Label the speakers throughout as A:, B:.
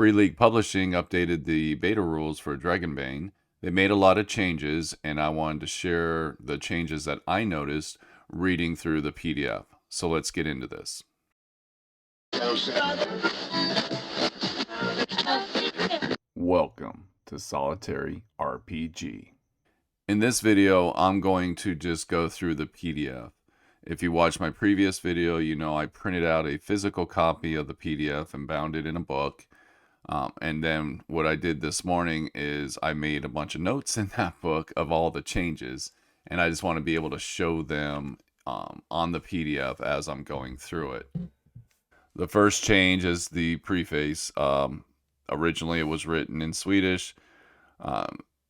A: Free League Publishing updated the beta rules for Dragonbane. They made a lot of changes, and I wanted to share the changes that I noticed reading through the PDF. So let's get into this. Welcome to Solitary RPG. In this video, I'm going to just go through the PDF. If you watched my previous video, you know I printed out a physical copy of the PDF and bound it in a book. And then what I did this morning is I made a bunch of notes in that book of all the changes. And I just want to be able to show them on the PDF as I'm going through it. The first change is the preface. Originally it was written in Swedish.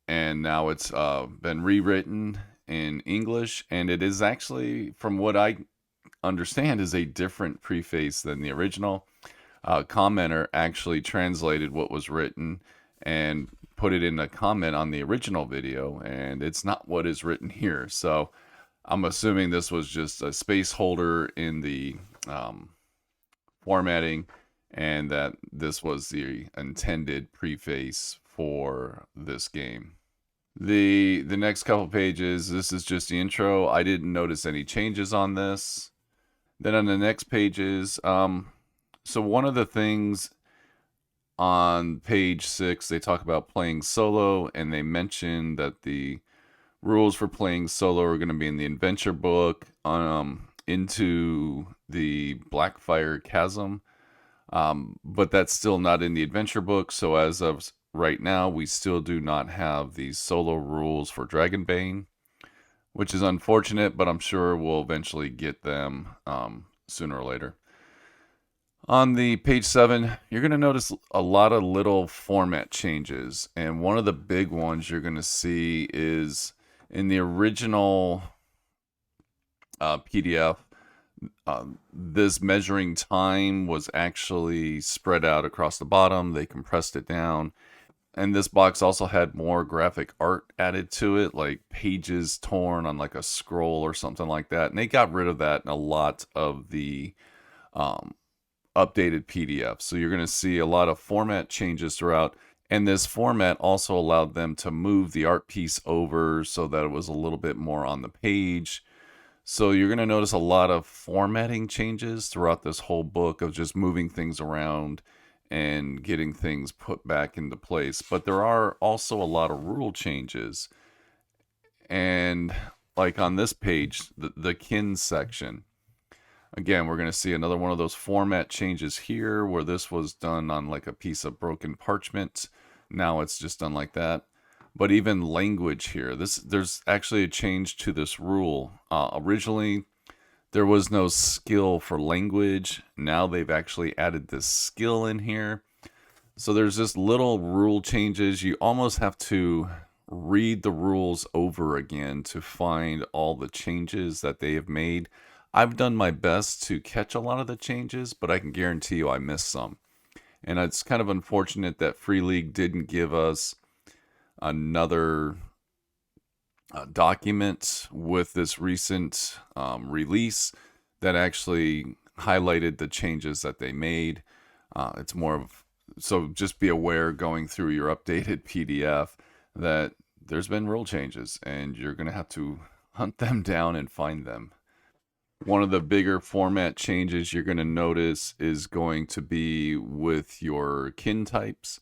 A: And now it's been rewritten in English. And it is actually, from what I understand, is a different preface than the original. Commenter actually translated what was written and put it in a comment on the original video, and it's not what is written here. So I'm assuming this was just a space holder in the formatting, and that this was the intended preface for this game. The next couple pages, this is just the intro. I didn't notice any changes on this. Then on the next pages, so one of the things on page 6, they talk about playing solo, and they mention that the rules for playing solo are going to be in the adventure book, into the Blackfire Chasm, but that's still not in the adventure book. So as of right now, we still do not have these solo rules for Dragonbane, which is unfortunate, but I'm sure we'll eventually get them sooner or later. On the page 7, you're going to notice a lot of little format changes, and one of the big ones you're going to see is in the original PDF, this measuring time was actually spread out across the bottom. They compressed it down, and this box also had more graphic art added to it, like pages torn on like a scroll or something like that, and they got rid of that in a lot of the updated PDF. So you're going to see a lot of format changes throughout, and this format also allowed them to move the art piece over so that it was a little bit more on the page. So you're going to notice a lot of formatting changes throughout this whole book of just moving things around and getting things put back into place. But there are also a lot of rule changes. And like on this page, the kin section, again, we're going to see another one of those format changes here where this was done on like a piece of broken parchment. Now it's just done like that. But even language here, there's actually a change to this rule. Originally, there was no skill for language. Now they've actually added this skill in here. So there's just little rule changes. You almost have to read the rules over again to find all the changes that they have made. I've done my best to catch a lot of the changes, but I can guarantee you I missed some. And it's kind of unfortunate that Free League didn't give us another document with this recent release that actually highlighted the changes that they made. It's more of, so just be aware going through your updated PDF that there's been rule changes, and you're going to have to hunt them down and find them. One of the bigger format changes you're going to notice is going to be with your kin types.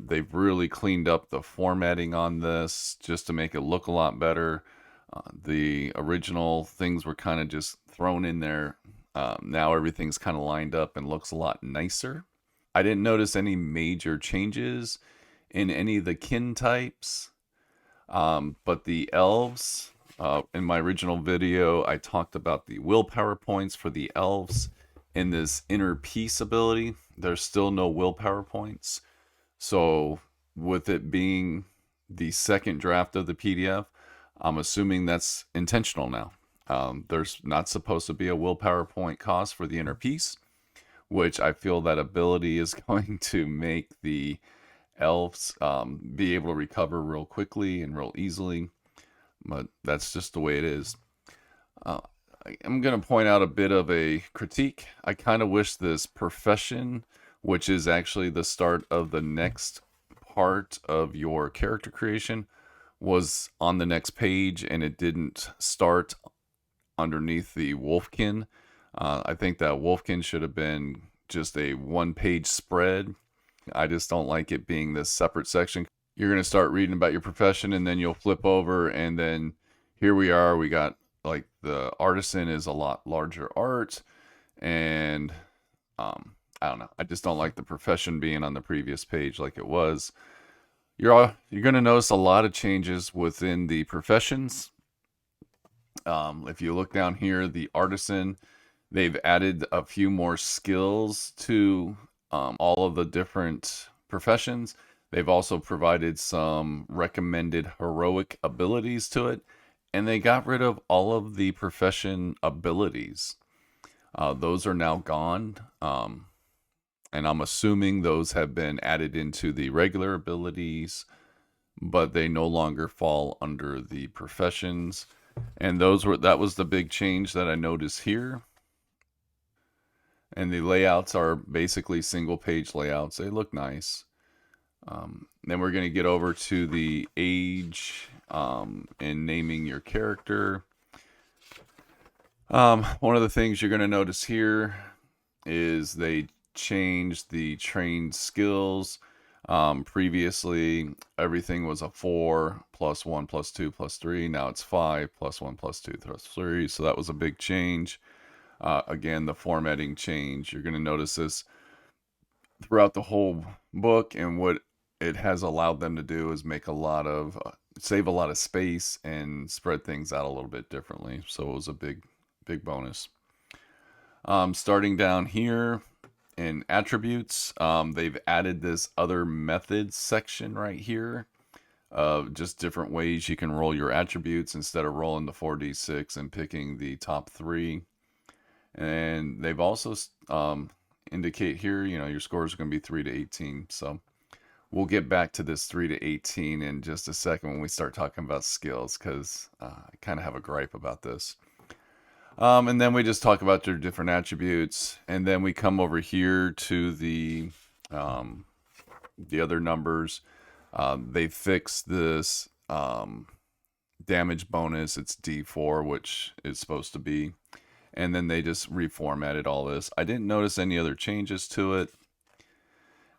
A: They've really cleaned up the formatting on this just to make it look a lot better. The original things were kind of just thrown in there. Now everything's kind of lined up and looks a lot nicer. I didn't notice any major changes in any of the kin types, but the elves, in my original video, I talked about the willpower points for the elves. In this inner peace ability, there's still no willpower points. So with it being the second draft of the PDF, I'm assuming that's intentional now. There's not supposed to be a willpower point cost for the inner peace, which I feel that ability is going to make the elves be able to recover real quickly and real easily. But that's just the way it is. I'm going to point out a bit of a critique. I kind of wish this profession which is actually the start of the next part of your character creation, was on the next page, and it didn't start underneath the Wolfkin. I think that Wolfkin should have been just a one-page spread. I just don't like it being this separate section. You're going to start reading about your profession, and then you'll flip over, and then here we are. We got like the artisan is a lot larger art, and I don't know. I just don't like the profession being on the previous page like it was. You're going to notice a lot of changes within the professions. If you look down here, the artisan, they've added a few more skills to all of the different professions. They've also provided some recommended heroic abilities to it, and they got rid of all of the profession abilities. Those are now gone, and I'm assuming those have been added into the regular abilities, but they no longer fall under the professions. And that was the big change that I noticed here. And the layouts are basically single page layouts. They look nice. Then we're going to get over to the age and naming your character. One of the things you're going to notice here is they changed the trained skills. Previously, everything was a 4 plus 1 plus 2 plus 3. Now it's 5 plus 1 plus 2 plus 3. So that was a big change. Again, the formatting change. You're going to notice this throughout the whole book, and what it has allowed them to do is make a lot of save a lot of space and spread things out a little bit differently. So it was a big bonus. Starting down here in attributes, they've added this other methods section right here of just different ways you can roll your attributes instead of rolling the 4d6 and picking the top 3. And they've also indicate here, your scores are going to be 3 to 18. So we'll get back to this 3 to 18 in just a second when we start talking about skills, because I kind of have a gripe about this. And then we just talk about their different attributes, and then we come over here to the other numbers. They fixed this damage bonus. It's D4, which is supposed to be. And then they just reformatted all this. I didn't notice any other changes to it.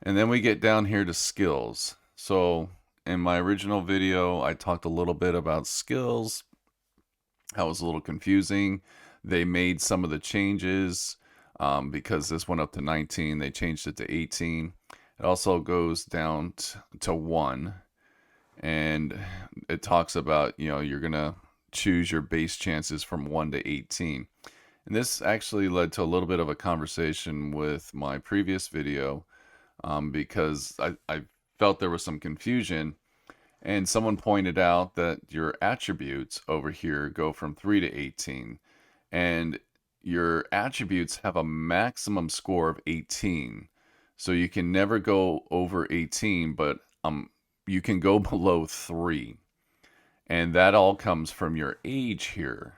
A: And then we get down here to skills. So in my original video, I talked a little bit about skills. That was a little confusing. They made some of the changes because this went up to 19. They changed it to 18. It also goes down to 1. And it talks about, you're going to choose your base chances from 1 to 18. And this actually led to a little bit of a conversation with my previous video because I felt there was some confusion. And someone pointed out that your attributes over here go from 3 to 18. And your attributes have a maximum score of 18. So you can never go over 18, but you can go below 3. And that all comes from your age here.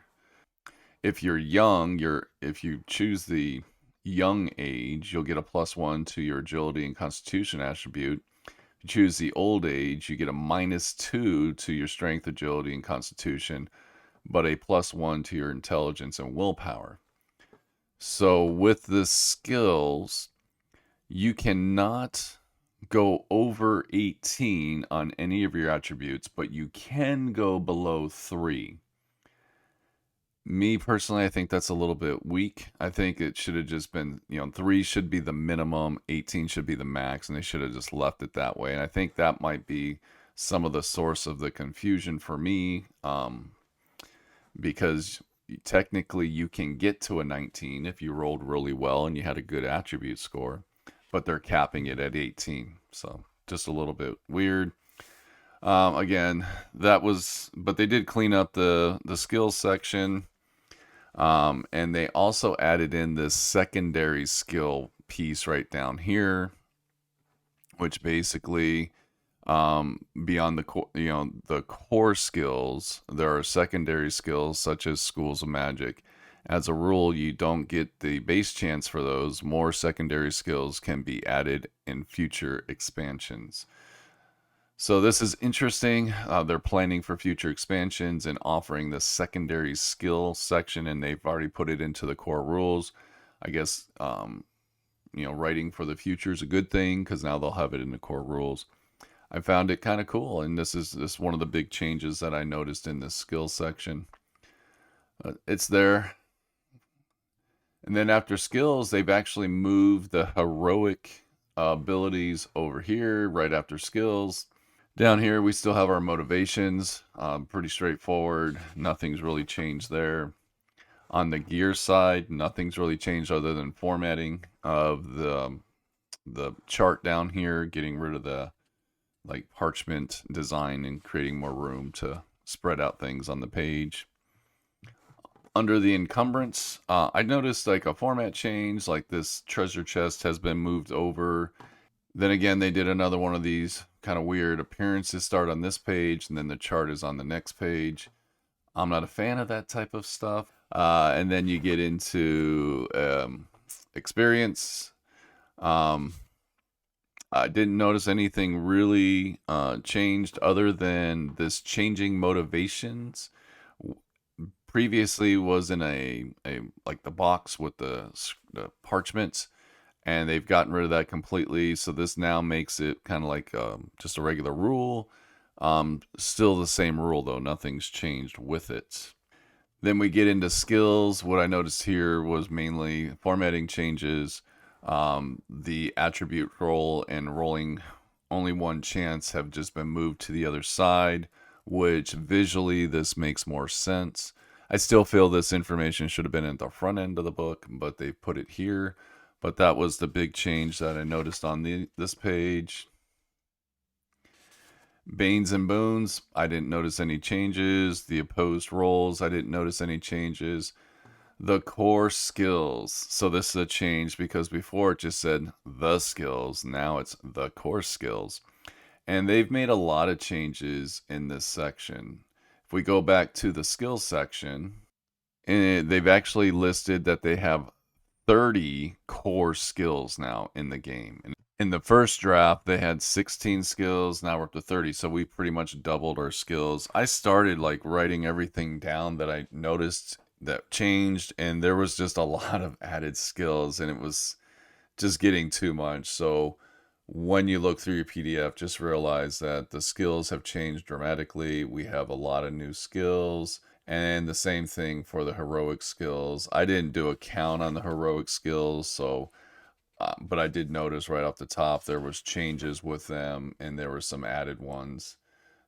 A: If you're young, if you choose the young age, you'll get a +1 to your agility and constitution attribute. If you choose the old age, you get a -2 to your strength, agility, and constitution, but a +1 to your intelligence and willpower. So with the skills, you cannot go over 18 on any of your attributes, but you can go below 3. Me personally, I think that's a little bit weak. I think it should have just been, 3 should be the minimum, 18 should be the max, and they should have just left it that way. And I think that might be some of the source of the confusion for me, because technically you can get to a 19 if you rolled really well and you had a good attribute score, but they're capping it at 18. So just a little bit weird. Again, but they did clean up the skills section. And they also added in this secondary skill piece right down here, which basically, beyond the core skills, there are secondary skills such as schools of magic. As a rule, you don't get the base chance for those. More secondary skills can be added in future expansions. So this is interesting. They're planning for future expansions and offering the secondary skill section, and they've already put it into the core rules. I guess writing for the future is a good thing because now they'll have it in the core rules. I found it kind of cool, and this is one of the big changes that I noticed in this skill section. It's there. And then after skills, they've actually moved the heroic abilities over here right after skills. Down here, we still have our motivations. Pretty straightforward. Nothing's really changed there. On the gear side, nothing's really changed other than formatting of the chart down here, getting rid of the parchment design and creating more room to spread out things on the page. Under the encumbrance, I noticed a format change, like this treasure chest has been moved over. Then again, they did another one of these kind of weird appearances start on this page and then the chart is on the next page. I'm not a fan of that type of stuff. And then you get into experience. I didn't notice anything really changed other than this changing motivations. Previously was in a the box with the parchments, and they've gotten rid of that completely. So this now makes it kind of like just a regular rule. Still the same rule though, nothing's changed with it. Then we get into skills. What I noticed here was mainly formatting changes. The attribute roll and rolling only one chance have just been moved to the other side, which visually this makes more sense. I still feel this information should have been at the front end of the book, but they put it here. But that was the big change that I noticed on this page. Banes and boons, I didn't notice any changes. The opposed rolls, I didn't notice any changes. The core skills. So this is a change because before it just said the skills. Now it's the core skills. And they've made a lot of changes in this section. If we go back to the skills section, they've actually listed that they have 30 core skills now in the game. And in the first draft, they had 16 skills. Now we're up to 30. So we pretty much doubled our skills. I started writing everything down that I noticed that changed, and there was just a lot of added skills, and it was just getting too much. So when you look through your PDF, just realize that the skills have changed dramatically. We have a lot of new skills, and the same thing for the heroic skills. I didn't do a count on the heroic skills, so but I did notice right off the top there was changes with them, and there were some added ones.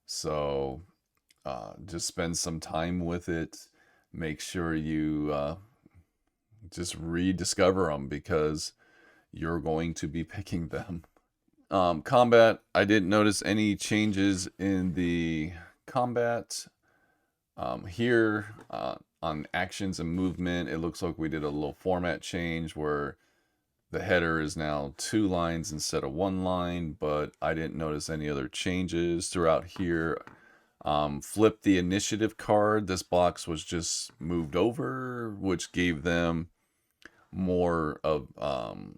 A: So just spend some time with it. Make sure you just rediscover them because you're going to be picking them. Combat, I didn't notice any changes in the combat. Here on actions and movement, it looks like we did a little format change where the header is now 2 lines instead of 1 line, but I didn't notice any other changes throughout here. Flip the initiative card. This box was just moved over, which gave them more of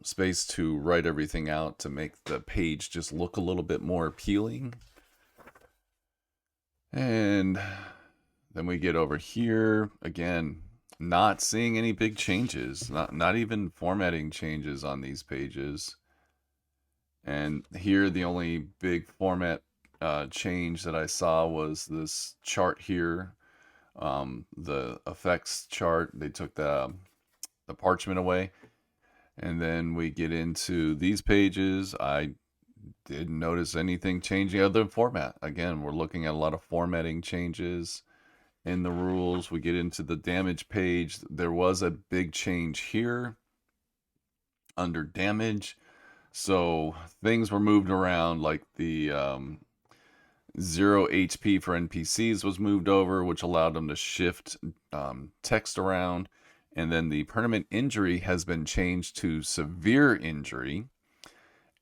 A: space to write everything out to make the page just look a little bit more appealing. And then we get over here again, not seeing any big changes, not even formatting changes on these pages. And here the only big format change that I saw was this chart here, the effects chart. They took the parchment away, and then we get into these pages. I didn't notice anything changing other than format. Again, we're looking at a lot of formatting changes in the rules. We get into the damage page. There was a big change here under damage, so things were moved around, like the 0 HP for NPCs was moved over, which allowed them to shift text around. And then the permanent injury has been changed to severe injury.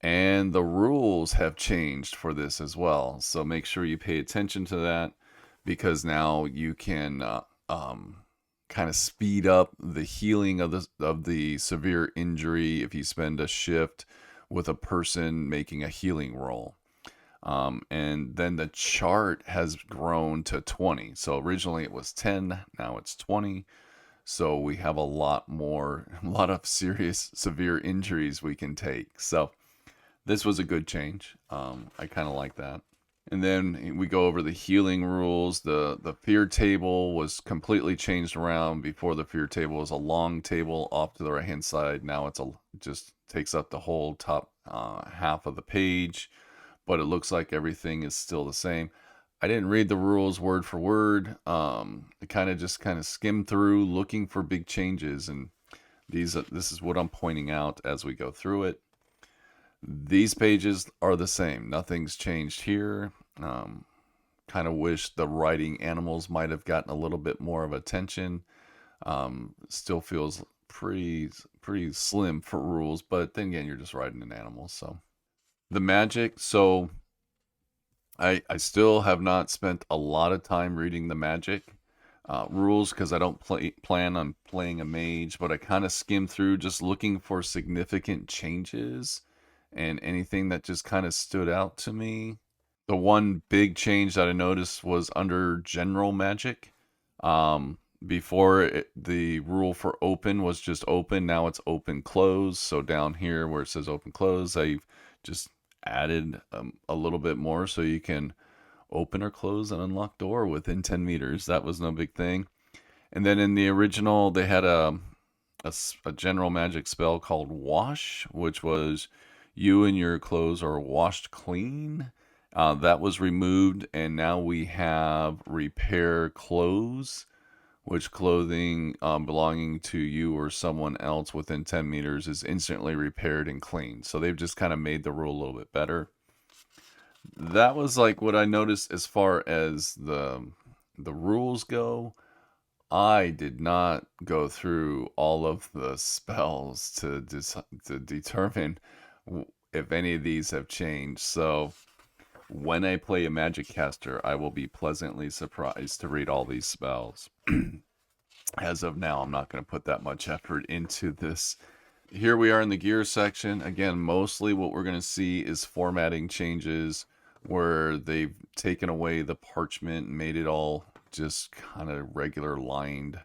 A: And the rules have changed for this as well. So make sure you pay attention to that, because now you can kind kind of speed up the healing of the severe injury if you spend a shift with a person making a healing roll. And then the chart has grown to 20. So originally it was 10, now it's 20. So we have a lot more, a lot of serious, severe injuries we can take. So this was a good change. I kind of like that. And then we go over the healing rules. The fear table was completely changed around. Before, the fear table was a long table off to the right hand side. Now it's just takes up the whole top half of the page, but it looks like everything is still the same. I didn't read the rules word for word. I kind of skimmed through looking for big changes, and this is what I'm pointing out as we go through it. These pages are the same. Nothing's changed here. Kind of wish the writing animals might have gotten a little bit more of attention. Still feels pretty slim for rules, but then again, you're just writing an animal. So the magic. So I still have not spent a lot of time reading the magic rules because I don't plan on playing a mage, but I kind of skimmed through just looking for significant changes and anything that just kind of stood out to me. The one big change that I noticed was under general magic. Before the rule for open was just open, now it's open close. So down here where it says open close, I've just added a little bit more so you can open or close an unlocked door within 10 meters. That was no big thing. And then in the original, they had a general magic spell called Wash, which was you and your clothes are washed clean. That was removed, and now we have Repair Clothes, which clothing belonging to you or someone else within 10 meters is instantly repaired and cleaned. So they've just kind of made the rule a little bit better. That was like what I noticed as far as the rules go. I did not go through all of the spells to determine if any of these have changed. So when I play a magic caster, I will be pleasantly surprised to read all these spells. As of now, I'm not going to put that much effort into this. Here we are in the gear section. Again, mostly what we're going to see is formatting changes where they've taken away the parchment and made it all just kind of regular lined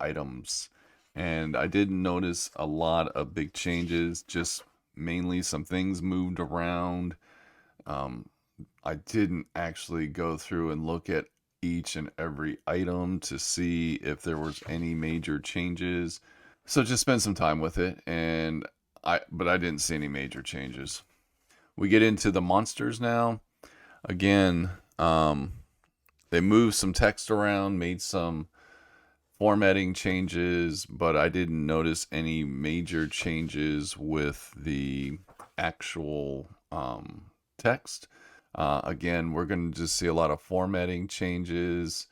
A: items. And I didn't notice a lot of big changes, just mainly some things moved around. I didn't actually go through and look at each and every item to see if there was any major changes. So just spend some time with it, but I didn't see any major changes. We get into the monsters now. Again, they moved some text around, made some formatting changes, but I didn't notice any major changes with the actual text. Again, we're going to just see a lot of formatting changes.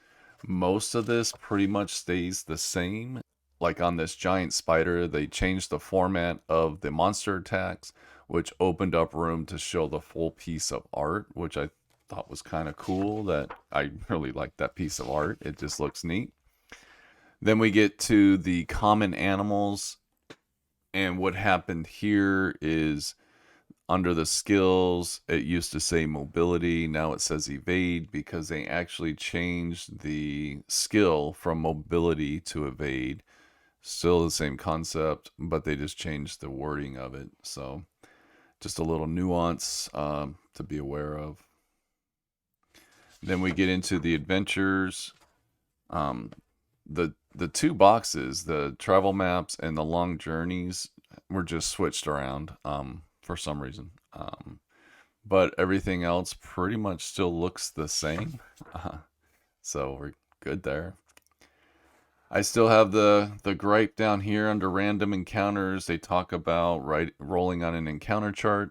A: Most of this pretty much stays the same. Like on this giant spider, they changed the format of the monster attacks, which opened up room to show the full piece of art, which I thought was kind of cool. That I really like that piece of art. It just looks neat. Then we get to the common animals, and what happened here is under the skills, it used to say mobility, now it says evade because they actually changed the skill from mobility to evade. Still the same concept, but they just changed the wording of it. So just a little nuance to be aware of. Then we get into the adventures. The two boxes, the travel maps and the long journeys, were just switched around for some reason. But everything else pretty much still looks the same. So we're good there. I still have the gripe down here under random encounters. They talk about rolling on an encounter chart.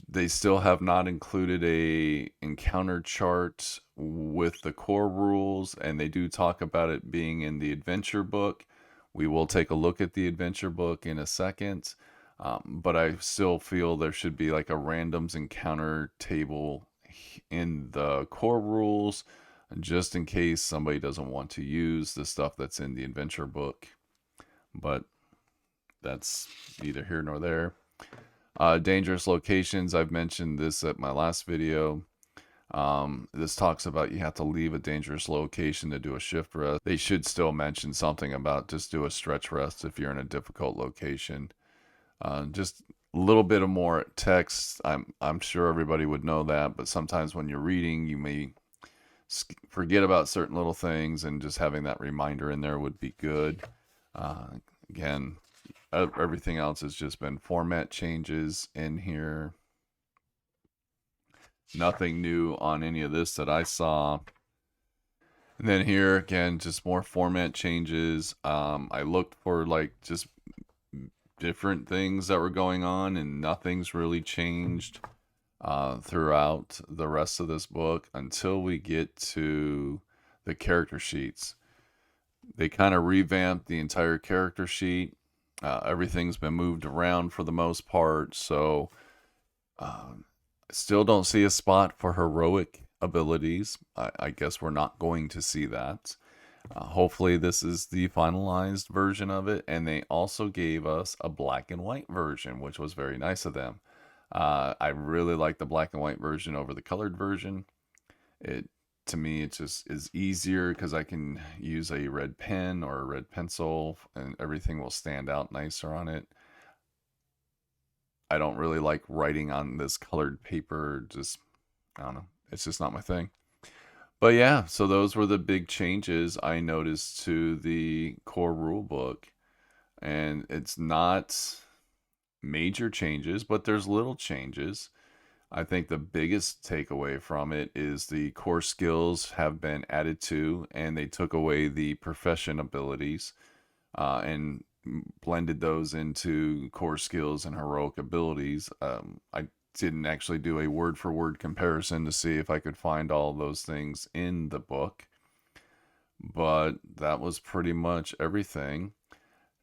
A: They still have not included a encounter chart with the core rules, and they do talk about it being in the adventure book. We will take a look at the adventure book in a second, but I still feel there should be like a randoms encounter table in the core rules, just in case somebody doesn't want to use the stuff that's in the adventure book. But that's neither here nor there. Dangerous locations. I've mentioned this at my last video. This talks about you have to leave a dangerous location to do a shift rest. They should still mention something about just do a stretch rest if you're in a difficult location. Just a little bit of more text. I'm sure everybody would know that, but sometimes when you're reading, you may forget about certain little things, and just having that reminder in there would be good. Again, everything else has just been format changes in here. Nothing new on any of this that I saw. And then here again, just more format changes. I looked for like just different things that were going on, and nothing's really changed throughout the rest of this book until we get to the character sheets. They kind of revamped the entire character sheet. Everything's been moved around for the most part, so still don't see a spot for heroic abilities. I guess we're not going to see that. Hopefully this is the finalized version of it, and they also gave us a black and white version, which was very nice of them. I really like the black and white version over the colored version. To me, it just is easier because I can use a red pen or a red pencil, and everything will stand out nicer on it. I don't really like writing on this colored paper. Just, I don't know. It's just not my thing. But yeah, so those were the big changes I noticed to the core rulebook. And it's not major changes, but there's little changes. I think the biggest takeaway from it is the core skills have been added to, and they took away the profession abilities and blended those into core skills and heroic abilities. I didn't actually do a word for word comparison to see if I could find all those things in the book, but that was pretty much everything.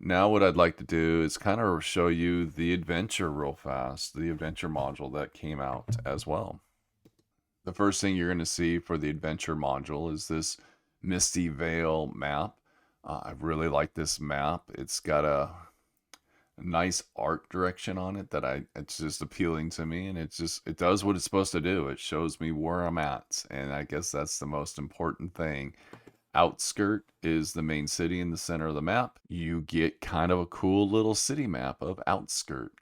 A: Now what I'd like to do is kind of show you the adventure real fast, the adventure module that came out as well. The first thing you're going to see for the adventure module is this Misty Vale map. I really like this map. It's got a nice art direction on it that it's just appealing to me, and it does what it's supposed to do. It shows me where I'm at, and I guess that's the most important thing. Outskirt is the main city in the center of the map. You get kind of a cool little city map of Outskirt.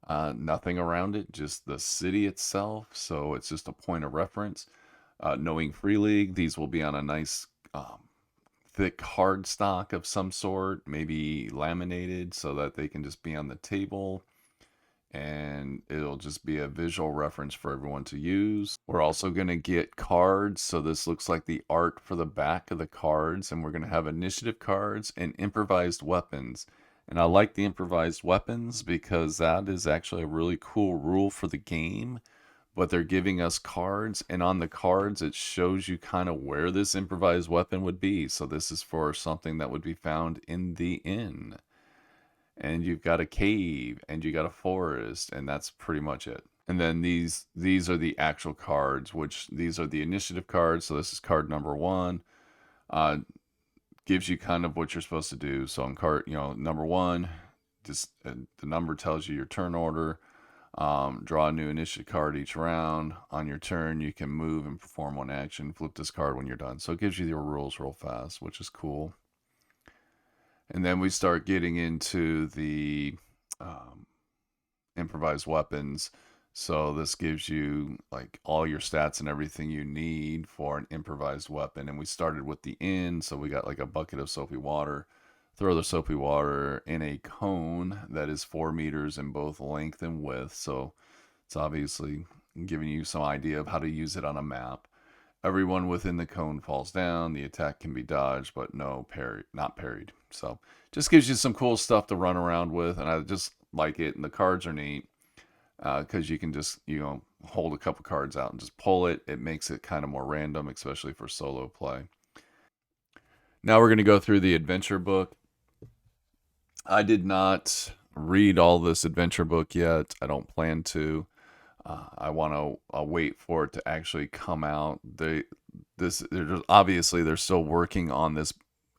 A: Nothing around it, just the city itself, so it's just a point of reference. Knowing Free League, these will be on a nice thick hard stock of some sort, maybe laminated so that they can just be on the table, and it'll just be a visual reference for everyone to use. We're also going to get cards, so this looks like the art for the back of the cards, and we're going to have initiative cards and improvised weapons. And I like the improvised weapons because that is actually a really cool rule for the game. But they're giving us cards, and on the cards it shows you kind of where this improvised weapon would be. So this is for something that would be found in the inn. And you've got a cave, and you got a forest, and that's pretty much it. And then these are the actual cards, which these are the initiative cards. So this is card number 1. Gives you kind of what you're supposed to do. So on card, number 1, just the number tells you your turn order. Draw a new initiative card each round. On your turn, you can move and perform one action. Flip this card when you're done. So it gives you your rules real fast, which is cool. And then we start getting into the improvised weapons. So this gives you like all your stats and everything you need for an improvised weapon. And we started with the inn, so we got like a bucket of soapy water. Throw the soapy water in a cone that is 4 meters in both length and width. So it's obviously giving you some idea of how to use it on a map. Everyone within the cone falls down. The attack can be dodged, but not parried. So just gives you some cool stuff to run around with, and I just like it. And the cards are neat because you can just hold a couple cards out and just pull it. It makes it kind of more random, especially for solo play. Now we're going to go through the adventure book. I did not read all this adventure book yet. I don't plan to. I want to wait for it to actually come out. Obviously they're still working on this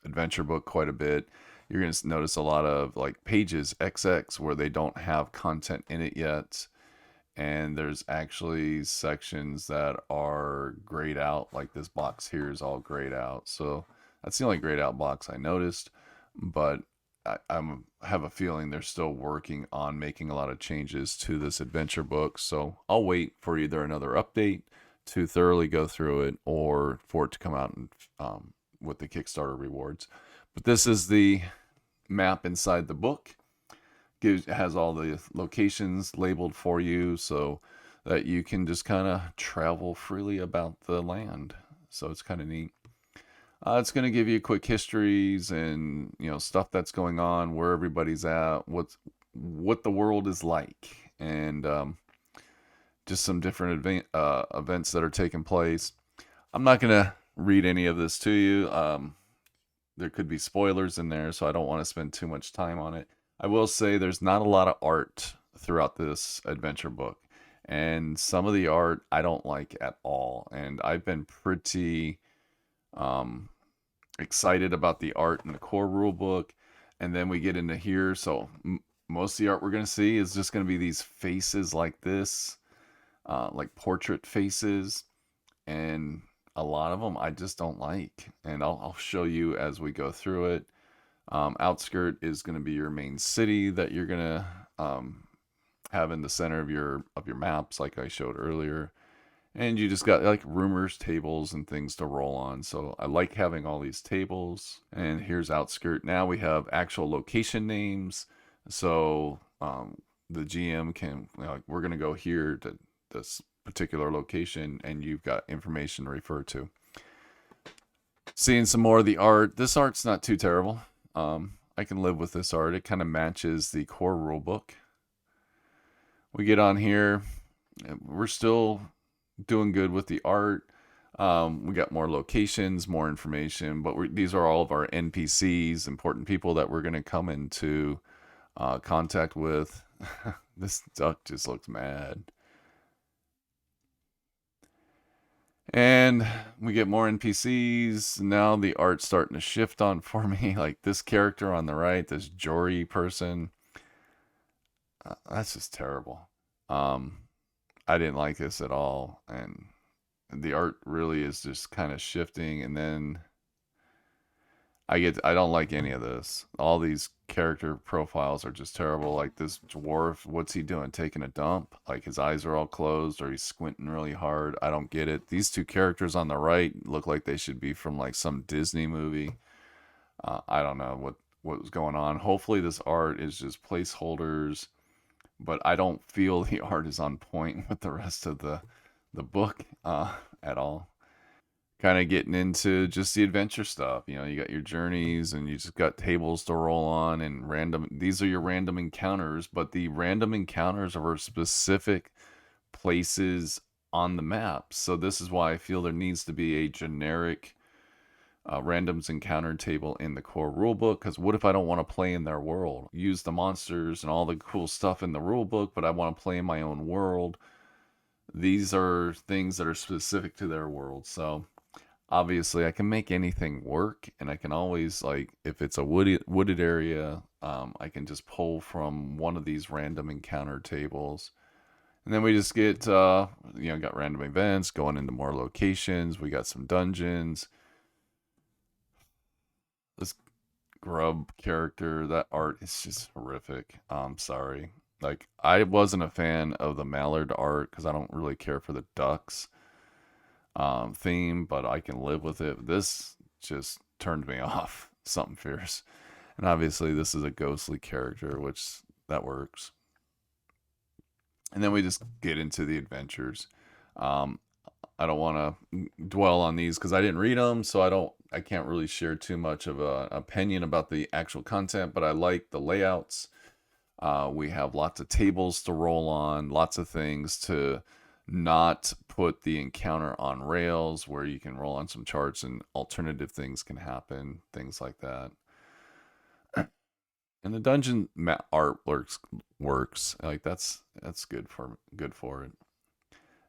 A: adventure book quite a bit. You're going to notice a lot of like pages XX where they don't have content in it yet, and there's actually sections that are grayed out. Like this box here is all grayed out, so that's the only grayed out box I noticed. But have a feeling they're still working on making a lot of changes to this adventure book. So I'll wait for either another update to thoroughly go through it, or for it to come out and with the Kickstarter rewards. But this is the map inside the book. Has all the locations labeled for you so that you can just kind of travel freely about the land. So it's kind of neat. It's going to give you quick histories and stuff that's going on, where everybody's at, what the world is like, and just some different events that are taking place. I'm not going to read any of this to you. There could be spoilers in there, so I don't want to spend too much time on it. I will say there's not a lot of art throughout this adventure book, and some of the art I don't like at all. And I've been pretty um, excited about the art in the core rule book, and then we get into here. So most of the art we're going to see is just going to be these faces like this, like portrait faces, and a lot of them I just don't like, and I'll show you as we go through it. Outskirt is going to be your main city that you're going to have in the center of your maps, like I showed earlier. And you just got like rumors tables and things to roll on. So I like having all these tables. And here's Outskirt. Now we have actual location names. So the GM can, like, we're going to go here to this particular location, and you've got information to refer to. Seeing some more of the art. This art's not too terrible. I can live with this art. It kind of matches the core rulebook. We get on here. We're still doing good with the art. We got more locations, more information, but these are all of our NPCs, important people that we're going to come into contact with. This duck just looks mad. And we get more NPCs. Now the art's starting to shift on for me. Like this character on the right, this Jory person. That's just terrible. I didn't like this at all. And the art really is just kind of shifting. And then I don't like any of this. All these character profiles are just terrible. Like this dwarf, what's he doing? Taking a dump? Like his eyes are all closed, or he's squinting really hard. I don't get it. These two characters on the right look like they should be from like some Disney movie. I don't know what was going on. Hopefully this art is just placeholders, but I don't feel the art is on point with the rest of the book at all. Kind of getting into just the adventure stuff. You got your journeys, and you just got tables to roll on, and random. These are your random encounters, but the random encounters are specific places on the map. So this is why I feel there needs to be a generic randoms encounter table in the core rulebook. Because what if I don't want to play in their world? Use the monsters and all the cool stuff in the rulebook, but I want to play in my own world. These are things that are specific to their world. So obviously I can make anything work, and I can always, like, if it's a wooded area, I can just pull from one of these random encounter tables. And then we just get got random events going into more locations. We got some dungeons. This grub character, that art is just horrific. I'm sorry. Like, I wasn't a fan of the mallard art because I don't really care for the ducks theme, but I can live with it. This just turned me off. Something fierce. And obviously this is a ghostly character, which that works. And then we just get into the adventures. Um, I don't want to dwell on these because I didn't read them, so I can't really share too much of an opinion about the actual content, but I like the layouts. We have lots of tables to roll on, lots of things to not put the encounter on rails, where you can roll on some charts and alternative things can happen, things like that. And the dungeon art works. Like that's good for it.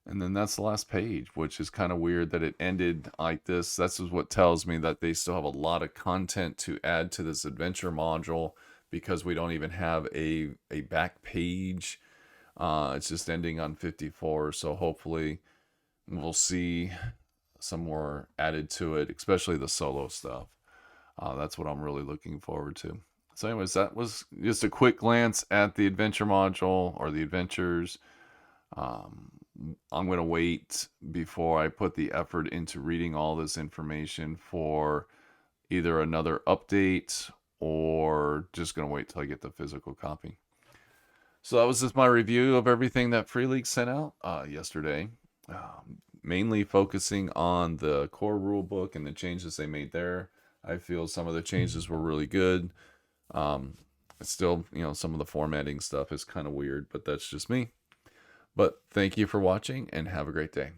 A: And then that's the last page, which is kind of weird that it ended like this. This is what tells me that they still have a lot of content to add to this adventure module, because we don't even have a back page. It's just ending on 54. So hopefully we'll see some more added to it, especially the solo stuff. That's what I'm really looking forward to. So anyways, that was just a quick glance at the adventure module, or the adventures. Um, I'm going to wait before I put the effort into reading all this information for either another update, or just going to wait till I get the physical copy. So that was just my review of everything that Free League sent out yesterday. Mainly focusing on the core rulebook and the changes they made there. I feel some of the changes were really good. It's still, some of the formatting stuff is kind of weird, but that's just me. But thank you for watching, and have a great day.